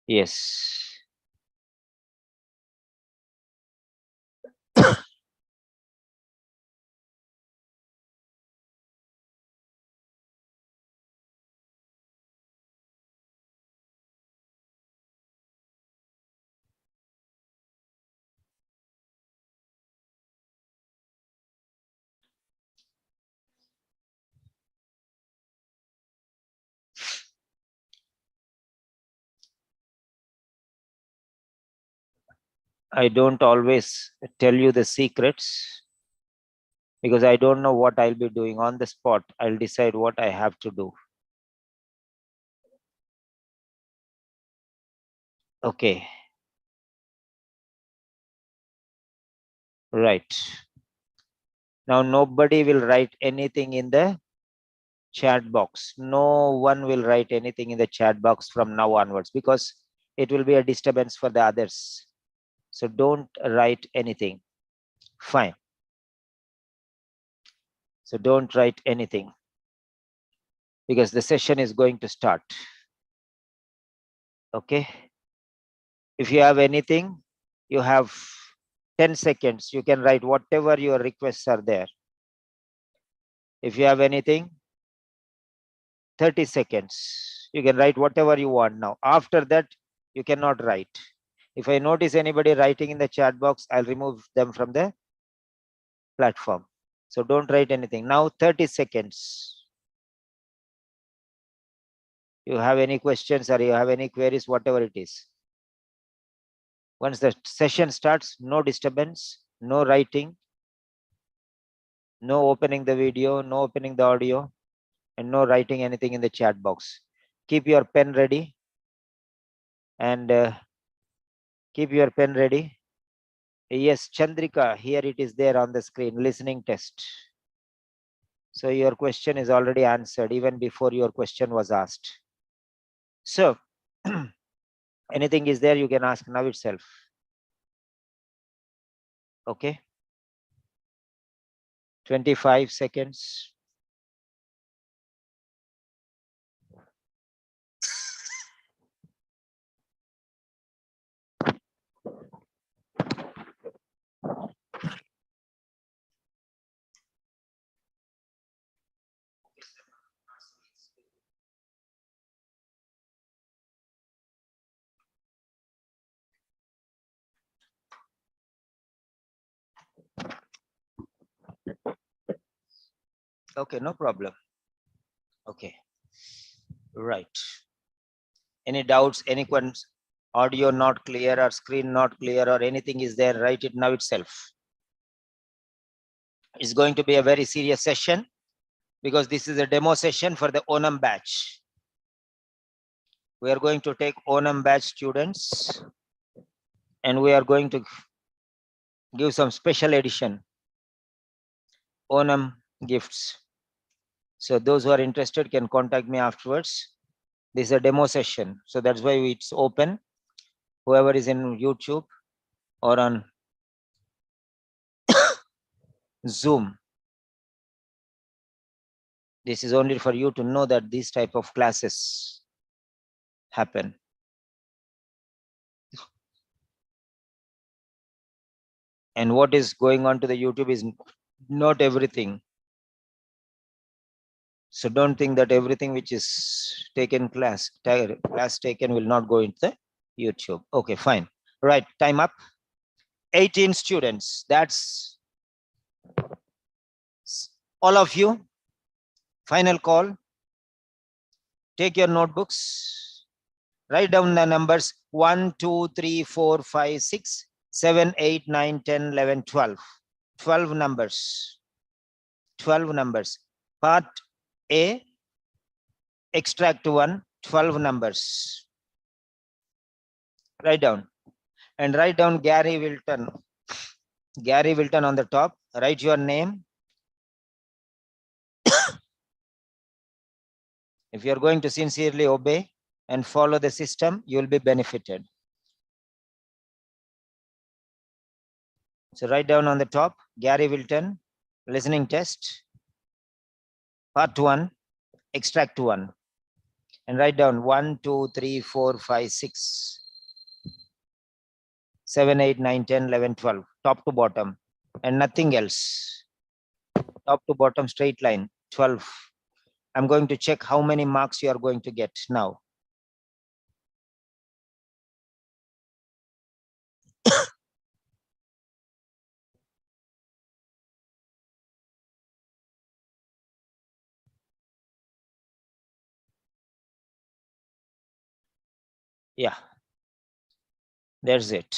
Yes. I don't always tell you the secrets because I don't know what I'll be doing on the spot. I'll decide what I have to do. Okay. Right. Now nobody will write anything in the chat box. No one will write anything in the chat box from now onwards because it will be a disturbance for the others. So don't write anything. Fine. So don't write anything because the session is going to start. Okay. If you have anything, you have 10 seconds. You can write whatever your requests are there. If you have anything, 30 seconds. You can write whatever you want now. After that, you cannot write. If I notice anybody writing in the chat box, I'll remove them from the platform. So don't write anything. Now 30 seconds. You have any questions or you have any queries, whatever it is. Once the session starts, no disturbance, no writing, no opening the video, no opening the audio, and no writing anything in the chat box. Keep your pen ready and keep your pen ready. Yes, Chandrika, here it is there on the screen, listening test. So your question is already answered even before your question was asked. So anything is there, you can ask now itself. Okay. 25 seconds. Okay, no problem. Okay, right. Any doubts, any questions? Audio not clear or screen not clear or anything is there, write it now itself. It's going to be a very serious session because this is a demo session for the Onam batch. We are going to take Onam batch students and we are going to give some special edition Onam gifts. So those who are interested can contact me afterwards. This is a demo session, so that's why it's open. Whoever is in YouTube or on Zoom, this is only for you to know that these type of classes happen. And what is going on to the YouTube is not everything. So don't think that everything which is taken class taken will not go into the YouTube. Okay, fine. Right, time up. 18 students. That's all of you. Final call. Take your notebooks. Write down the numbers 1, 2, 3, 4, 5, 6, 7, 8, 9, 10, 11, 12. 12 numbers. 12 numbers. Part A, extract 1, 12 numbers. Write down. And write down Garry Wilton. Garry Wilton on the top. Write your name. If you are going to sincerely obey and follow the system, you will be benefited. So write down on the top, Garry Wilton, listening test, part 1, extract 1. And write down 1, 2, 3, 4, 5, 6. 7, 8, 9, 10, 11, 12, top to bottom, and nothing else. Top to bottom straight line, 12. I'm going to check how many marks you are going to get now. Yeah, there's it.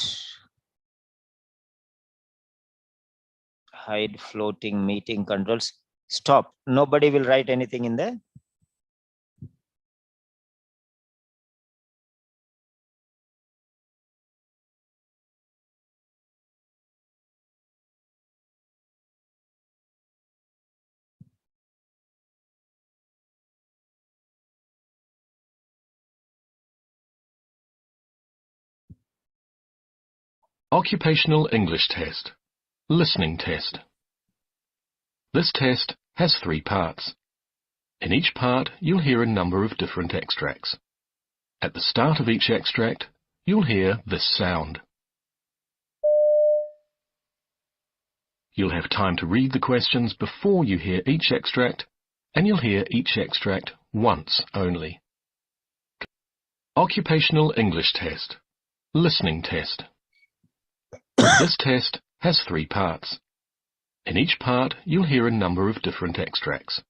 Hide floating meeting controls. Stop. Nobody will write anything in there. Occupational English Test. Listening Test. This test has 3 parts. In each part, you'll hear a number of different extracts. At the start of each extract, you'll hear this sound. You'll have time to read the questions before you hear each extract, and you'll hear each extract once only. Occupational English Test. Listening Test. This test has 3 parts. In each part, you'll hear a number of different extracts.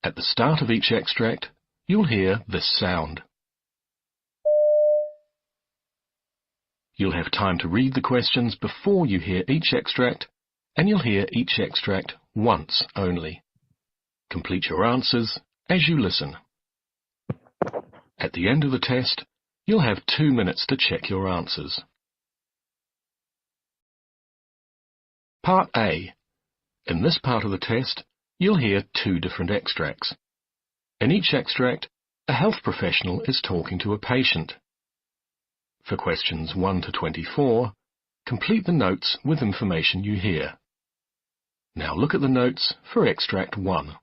At the start of each extract, you'll hear this sound. You'll have time to read the questions before you hear each extract, and you'll hear each extract once only. Complete your answers as you listen. At the end of the test, you'll have 2 minutes to check your answers. Part A. In this part of the test, you'll hear 2 different extracts. In each extract, a health professional is talking to a patient. For questions 1 to 24, complete the notes with information you hear. Now look at the notes for extract 1.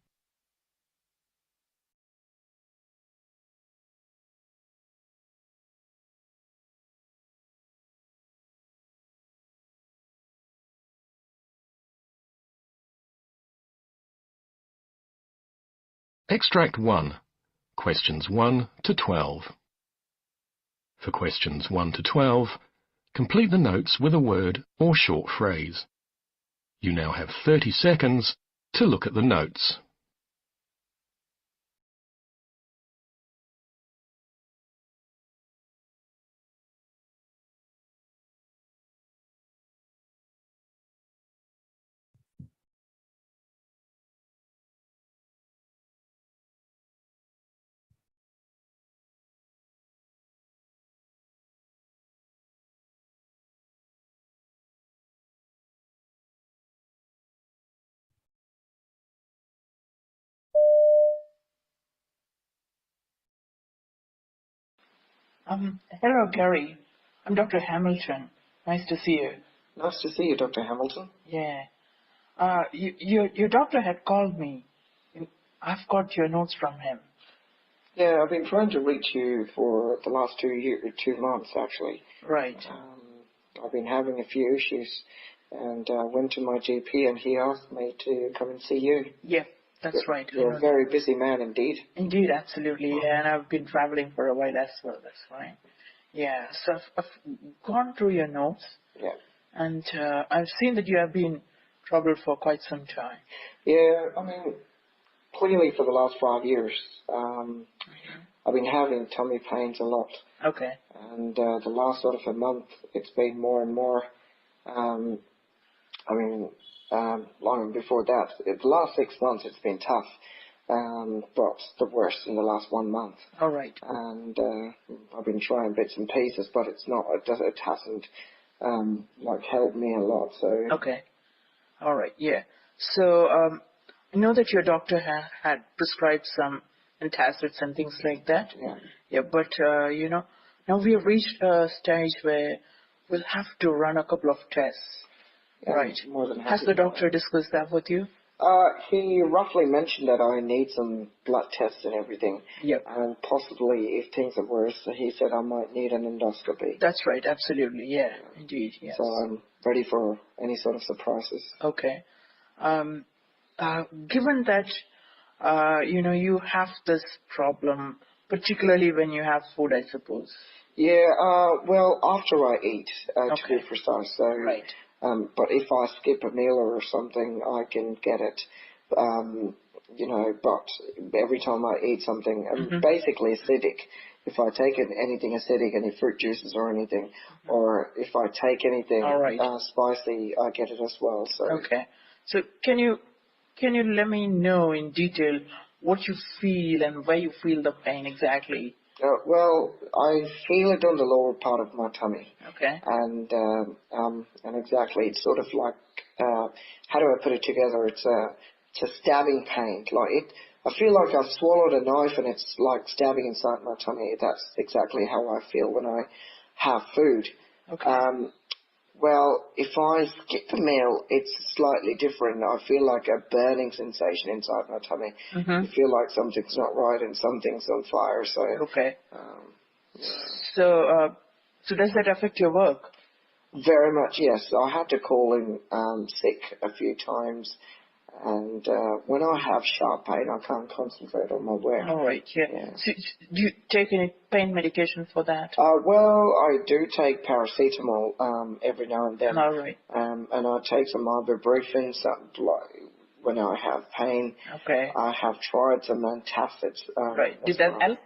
Extract 1. Questions 1 to 12. For questions 1 to 12, complete the notes with a word or short phrase. You now have 30 seconds to look at the notes. Hello, Garry. I'm Dr. Hamilton. Nice to see you. Nice to see you, Dr. Hamilton. Yeah. Your doctor had called me. I've got your notes from him. Yeah, I've been trying to reach you for the last 2 months, actually. Right. I've been having a few issues, and went to my GP, and he asked me to come and see you. Yeah, that's right. You're a very busy man indeed. Indeed, absolutely. Yeah, and I've been traveling for a while as well. That's fine. Yeah, so I've gone through your notes. Yeah. And I've seen that you have been troubled for quite some time. Yeah, I mean, clearly for the last 5 years, I've been having tummy pains a lot. Okay. And the last sort of a month, it's been more and more. Long before that, the last 6 months, it's been tough. But the worst in the last 1 month. All right. And I've been trying bits and pieces, but it hasn't helped me a lot. So. Okay. All right. Yeah. So I know that your doctor had prescribed some antacids and things like that. Yeah. Yeah. But now we have reached a stage where we'll have to run a couple of tests. Yeah, right. More than happy. Has the doctor discussed that with you? He roughly mentioned that I need some blood tests and everything, Yep. and possibly, if things are worse, he said I might need an endoscopy. That's right. Absolutely. Yeah. Indeed. Yes. So I'm ready for any sort of surprises. Okay. Given that, you have this problem, particularly when you have food, I suppose. Yeah, well, after I eat, to be Okay. precise. So, Right. but if I skip a meal or something, I can get it. But every time I eat something, basically acidic. If I take anything acidic, any fruit juices or anything, or if I take anything All right. spicy, I get it as well. So, Okay. So can you let me know in detail what you feel and where you feel the pain exactly? well, I feel it on the lower part of my tummy. Okay. And exactly, it's sort of like, how do I put it together? It's a stabbing pain. Like I feel like I've swallowed a knife and it's like stabbing inside my tummy. That's exactly how I feel when I have food. Okay. Well, if I skip a meal, it's slightly different. I feel like a burning sensation inside my tummy. I feel like something's not right and something's on fire. So, Okay. yeah. So does that affect your work? Very much, yes. I had to call in sick a few times, and when I have sharp pain, I can't concentrate on my work. All right. Yeah. Yeah. So, do you take any pain medication for that? Well, I do take paracetamol every now and then, All right. and I take some ibuprofen when I have pain. Okay. I have tried some antacids. Right. As Did that well. help?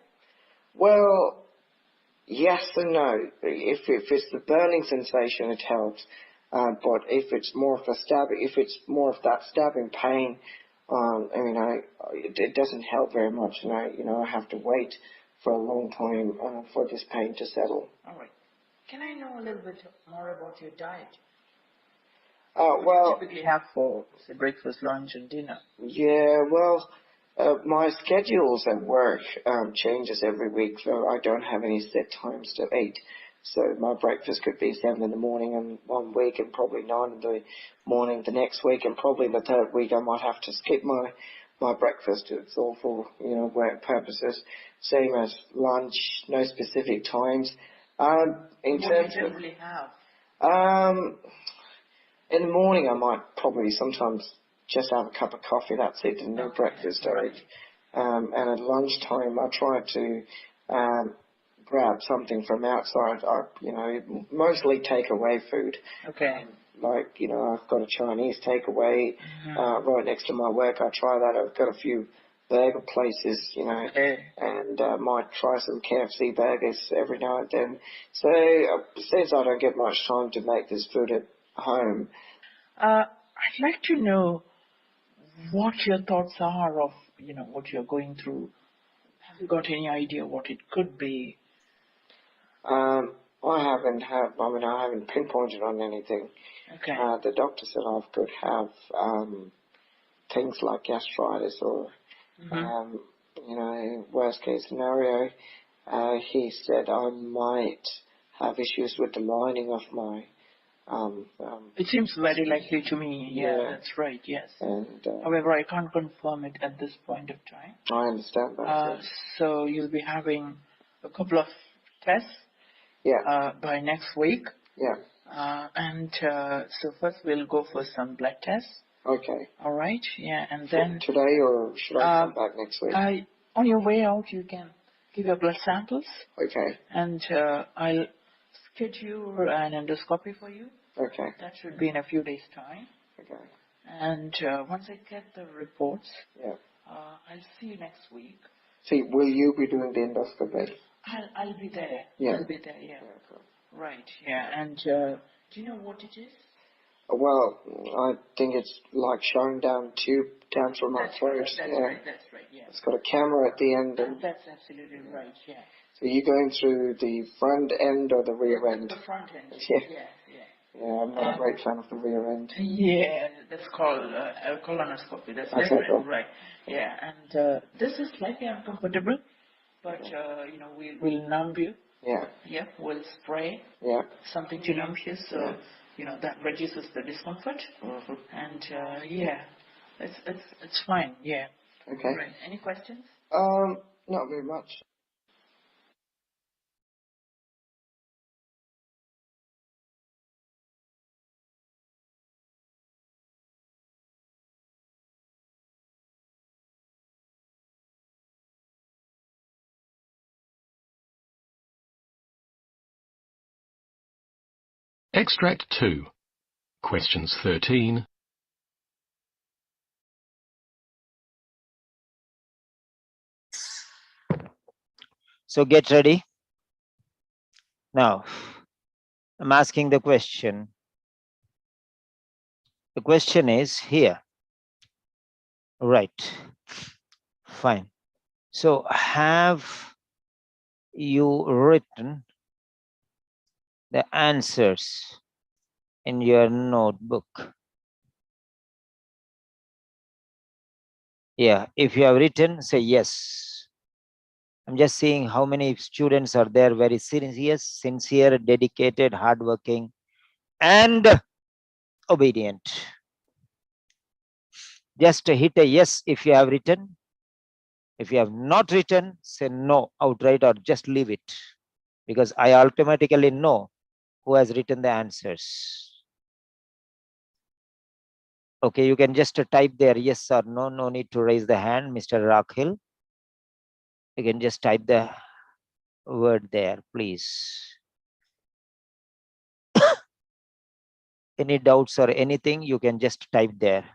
Well, yes and no. If it's the burning sensation, it helps. But if it's more of that stabbing pain, it doesn't help very much. I have to wait for a long time for this pain to settle. All right. Can I know a little bit more about your diet? Well, What do you typically have for, say, breakfast, lunch, and dinner? yeah, well, my schedules at work changes every week, so I don't have any set times to eat. So my breakfast could be 7 in the morning and one week, and probably 9 in the morning the next week, and probably the third week I might have to skip my breakfast. It's all for work purposes. Same as lunch, no specific times. In What do terms you generally have? of in the morning, I might probably sometimes just have a cup of coffee. That's it, and no breakfast. Right. And at lunchtime, I try to grab something from outside. Mostly takeaway food. Okay. I've got a Chinese takeaway right next to my work. I try that. I've got a few burger places, Okay. and might try some KFC burgers every now and then. So since I don't get much time to make this food at home, I'd like to know what your thoughts are of, what you're going through. Have you got any idea what it could be? I haven't pinpointed on anything. Okay. The doctor said I could have things like gastritis or, worst case scenario, he said I might have issues with the lining of my It seems very likely to me. Yeah, that's right. Yes. And However, I can't confirm it at this point of time. I understand that. So you'll be having a couple of tests by next week. Yeah. So first we'll go for some blood tests. Okay. All right. Yeah, and then today, or should I come back next week? on your way out, you can give your blood samples. Okay. And I'll schedule an endoscopy for you. Okay. That should be in a few days' time. Okay. And once I get the reports, I'll see you next week. See, will you be doing the endoscopy? I'll be there. Yeah. I'll be there. Yeah. Right. Yeah. And do you know what it is? Well, I think it's like showing down through my throat. That's right. Yeah. It's got a camera at the end. And that's absolutely right. Yeah. So you're going through the front end or the rear end? The front end. Yeah. Yeah, I'm not a great fan of the rear end. Yeah, that's called colonoscopy. That's different, right? Yeah, and this is slightly uncomfortable, but we'll numb you. Yeah. Yeah, we'll spray. Yeah. Something to numb you, so that reduces the discomfort. Mm-hmm. And It's fine. Yeah. Okay. Right. Any questions? Not very much. Extract 2. Questions 13. So get ready. Now, I'm asking the question. The question is here. Right. Fine. So have you written the answers in your notebook? Yeah, if you have written, say yes. I'm just seeing how many students are there, very serious, sincere, dedicated, hardworking, and obedient. Just hit a yes if you have written. If you have not written, say no outright or just leave it, because I automatically know who has written the answers. Okay, you can just type there yes or no. No need to raise the hand, Mr. Rakhil. You can just type the word there, please. Any doubts or anything, you can just type there,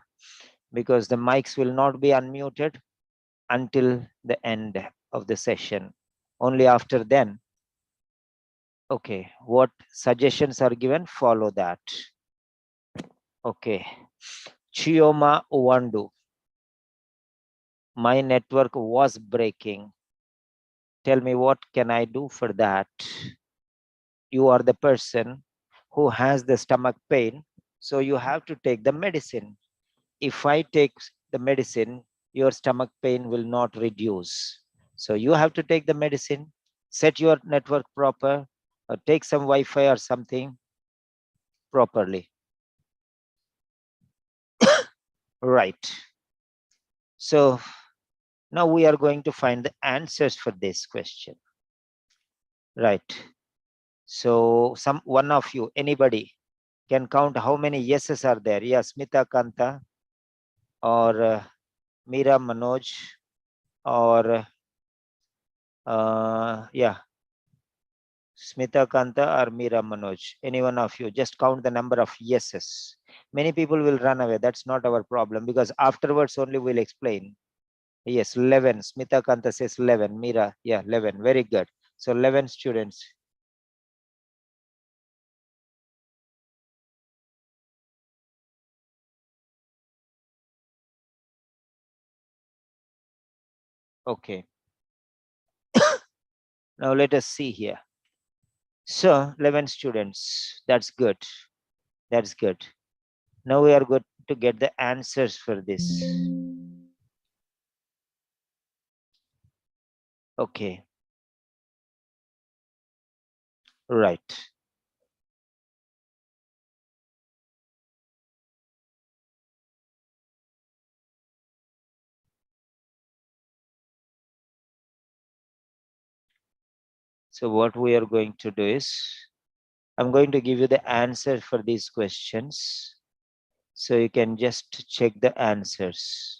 because the mics will not be unmuted until the end of the session. Only after then. Okay, what suggestions are given, follow that. Okay, Chioma Uwandu. My network was breaking. Tell me, what can I do for that? You are the person who has the stomach pain, so you have to take the medicine. If I take the medicine, your stomach pain will not reduce. So you have to take the medicine, set your network proper, or take some Wi-Fi or something properly. Right. So now we are going to find the answers for this question. Right. So one of you, anybody, can count how many yeses are there. Yeah, Smita Kanta or Meera Manoj or yeah, Smita Kanta or Meera Manoj. Any one of you, just count the number of yeses. Many people will run away. That's not our problem, because afterwards only we'll explain. Yes, 11. Smita Kanta says 11. Meera, yeah, 11. Very good. So 11 students. Okay. Now let us see here. So 11 students. That's good. That's good. Now we are going to get the answers for this. Okay. Right. So what we are going to do is, I'm going to give you the answer for these questions, so you can just check the answers.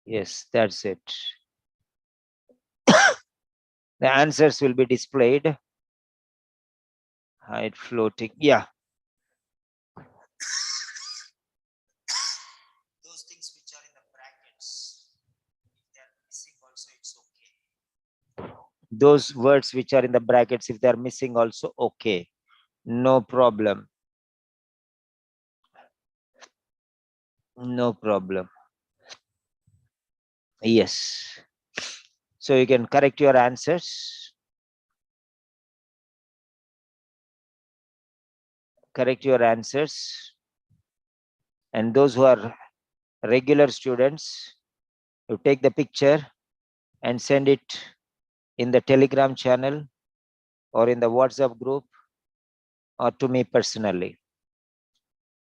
Yes, that's it. The answers will be displayed. Hide floating. Yeah. Those things which are in the brackets, if they are missing also, it's okay. Those words which are in the brackets, if they are missing also, okay, no problem. No problem. Yes. So you can correct your answers. Correct your answers. And those who are regular students, you take the picture and send it in the Telegram channel or in the WhatsApp group or to me personally.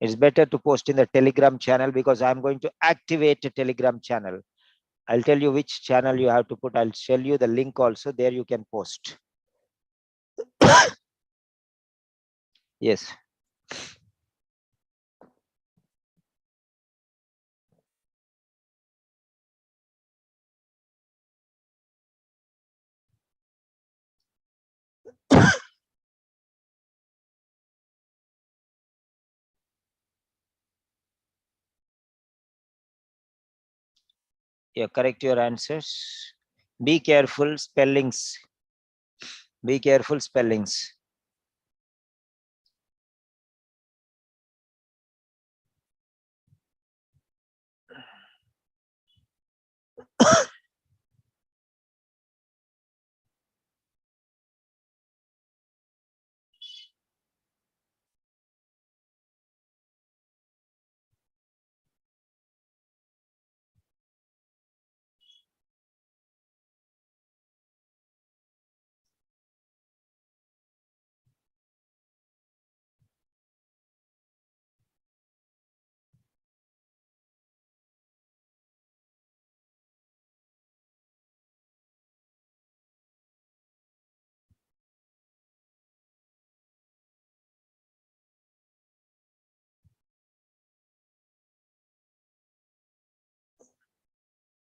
It's better to post in the Telegram channel because I'm going to activate a Telegram channel. I'll tell you which channel you have to put. I'll tell you the link also. There you can post. Yes. Yeah, correct your answers. Be careful spellings. Be careful spellings.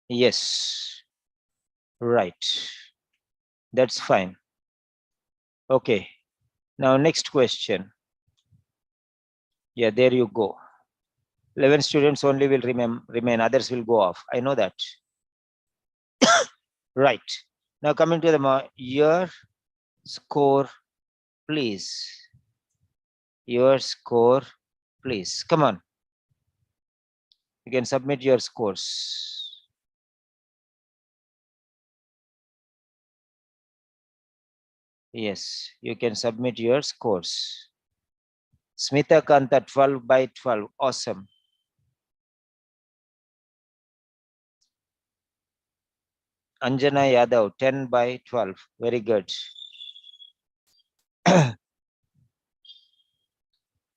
Yes. Right. That's fine. Okay. Now next question. Yeah, there you go. 11 students only will remain. Others will go off. I know that. Right. Now coming to the your score, please. Your score, please. Come on. You can submit your scores. Yes, you can submit your scores. Smita Kanta 12 by 12. Awesome. Anjana Yadav 10 by 12. Very good.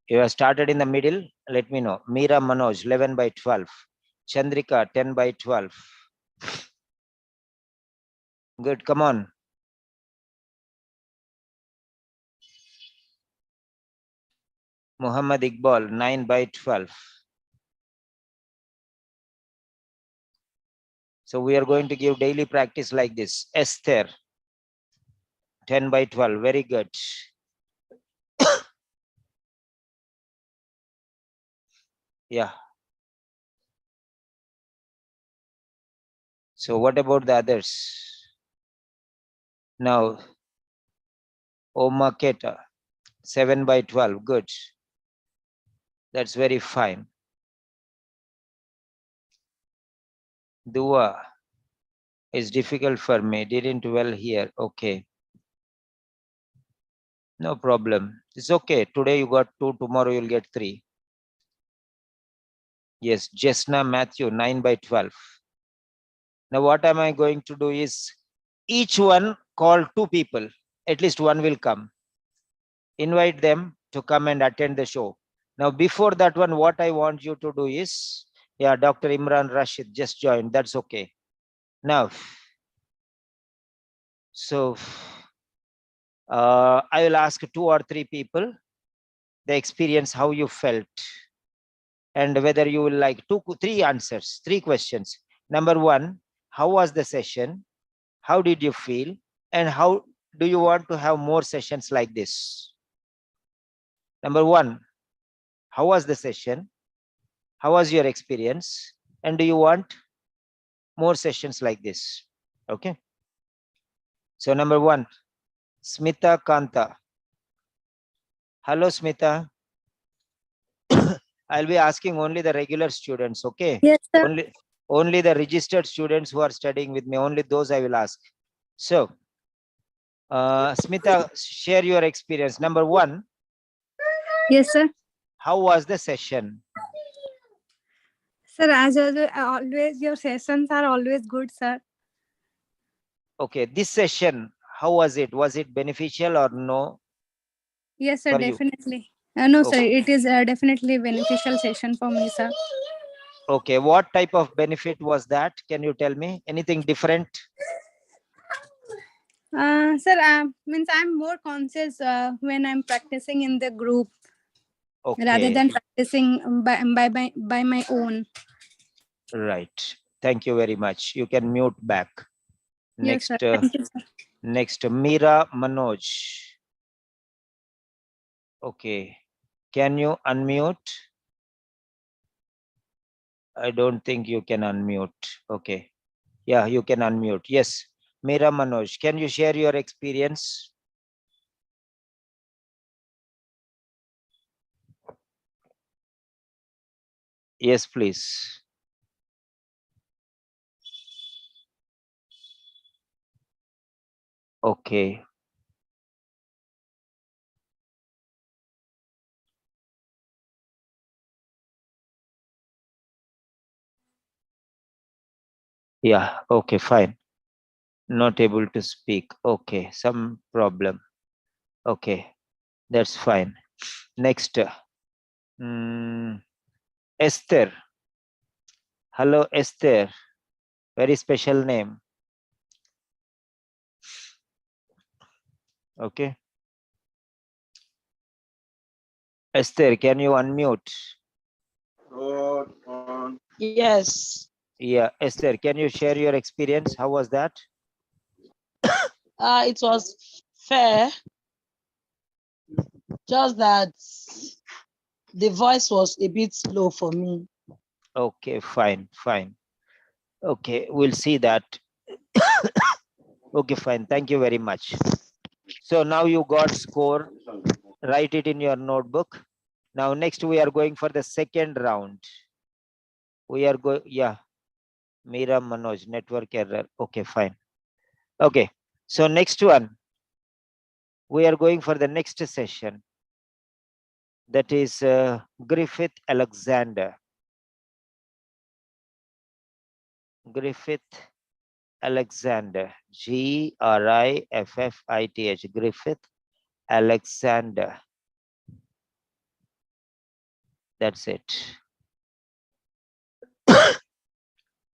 You have started in the middle. Let me know. Meera Manoj 11 by 12. Chandrika 10 by 12. Good. Come on. Muhammad Iqbal 9 by 12. So we are going to give daily practice like this. Esther 10 by 12. Very good. Yeah. So what about the others? Now, Oma Keta 7 by 12. Good. That's very fine. Dua is difficult for me. Didn't well here. Okay. No problem. It's okay. Today you got 2. Tomorrow you'll get 3. Yes. Jesna Matthew 9 by 12. Now what am I going to do is each one call 2 people. At least one will come. Invite them to come and attend the show. Now before that one, what I want you to do is, yeah, Dr. Imran Rashid just joined. That's okay. Now, so I will ask 2 or 3 people the experience, how you felt, and whether you will like 3 answers, 3 questions. Number 1, how was the session? How did you feel? And how do you want to have more sessions like this? Number 1, how was the session? How was your experience? And do you want more sessions like this? Okay. So number 1, Smita Kanta. Hello, Smita. I'll be asking only the regular students, okay? Yes, sir. Only the registered students who are studying with me, only those I will ask. So, Smita, share your experience. Number 1, Yes, sir. how was the session? Sir, as always, your sessions are always good, sir. Okay, this session, how was it? Was it beneficial or no? Yes, sir, For you? definitely. No, sir, Okay. it is definitely a beneficial session for me, sir. Okay, what type of benefit was that? Can you tell me? Anything different? Sir, means I'm more conscious when I'm practicing in the group rather Okay, than practicing by my own. right. Thank you very much. You can mute back. Yes, sir. Next, Thank you, sir. next, Meera Manoj. Okay, can you unmute? I don't think you can unmute. Okay, yeah, you can unmute. Yes, Meera Manoj, can you share your experience? Yes, please. Okay. Yeah, okay, fine. Not able to speak. Okay, some problem. Okay, that's fine. Next, Esther. Hello, Esther. Very special name. Okay. Esther, can you unmute? Yes. Yeah, Esther, can you share your experience? How was that? It was fair, just that the voice was a bit low for me. Okay, fine, fine. Okay, we'll see that. Okay, fine. Thank you very much. So now you got score. Write it in your notebook. Now next we are going for the second round. We are going, yeah. Meera Manoj, network error. Okay, fine. Okay, so next one. We are going for the next session. That is Griffith Alexander. Griffith Alexander. Griffith. Griffith Alexander. That's it.